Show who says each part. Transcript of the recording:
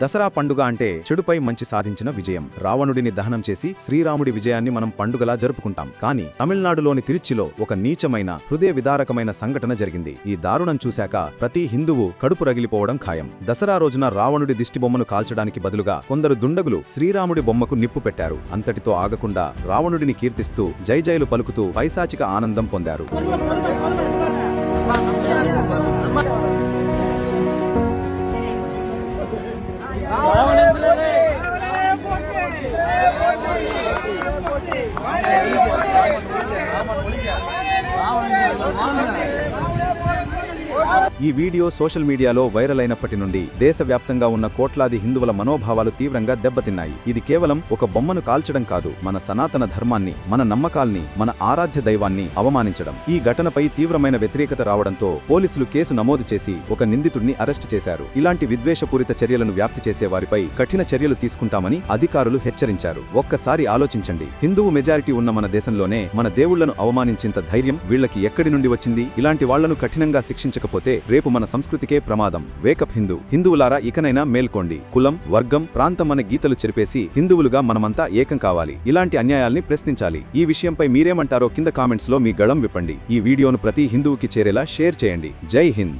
Speaker 1: దసరా పండుగ అంటే చెడుపై మంచి సాధించిన విజయం. రావణుడిని దహనం చేసి శ్రీరాముడి విజయాన్ని మనం పండుగలా జరుపుకుంటాం. కానీ తమిళనాడులోని తిరుచిలో ఒక నీచమైన హృదయ విదారకమైన సంఘటన జరిగింది. ఈ దారుణం చూశాక ప్రతి హిందువు కడుపు రగిలిపోవడం ఖాయం. దసరా రోజున రావణుడి దిష్టిబొమ్మను కాల్చడానికి బదులుగా కొందరు దుండగులు శ్రీరాముడి బొమ్మకు నిప్పు పెట్టారు. అంతటితో ఆగకుండా రావణుడిని కీర్తిస్తూ జైజైలు పలుకుతూ పైశాచిక ఆనందం పొందారు. ఈ వీడియో సోషల్ మీడియాలో వైరల్ అయినప్పటి నుండి దేశవ్యాప్తంగా ఉన్న కోట్లాది హిందువుల మనోభావాలు తీవ్రంగా దెబ్బతిన్నాయి. ఇది కేవలం ఒక బొమ్మను కాల్చడం కాదు, మన సనాతన ధర్మాన్ని, మన నమ్మకాల్ని, మన ఆరాధ్య దైవాన్ని అవమానించడం. ఈ ఘటనపై తీవ్రమైన వ్యతిరేకత రావడంతో పోలీసులు కేసు నమోదు చేసి ఒక నిందితుడిని అరెస్టు చేశారు. ఇలాంటి విద్వేషపూరిత చర్యలను వ్యాప్తి చేసే వారిపై కఠిన చర్యలు తీసుకుంటామని అధికారులు హెచ్చరించారు. ఒక్కసారి ఆలోచించండి, హిందువు మెజారిటీ ఉన్న మన దేశంలోనే మన దేవుళ్లను అవమానించేంత ధైర్యం వీళ్లకి ఎక్కడి నుండి వచ్చింది? ఇలాంటి వాళ్లను కఠినంగా శిక్షించకపోతే రేపు మన సంస్కృతికే ప్రమాదం. వేకప్ హిందువులారా, ఇకనైనా మేల్కోండి. కులం, వర్గం, ప్రాంతం అనే గీతలు చెరిపేసి హిందువులుగా మనమంతా ఏకం కావాలి. ఇలాంటి అన్యాయాల్ని ప్రశ్నించాలి. ఈ విషయంపై మీరేమంటారో కింద కామెంట్స్ లో మీ గళం విప్పండి. ఈ వీడియోను ప్రతి హిందువుకి చేరేలా షేర్ చేయండి. జై హింద్.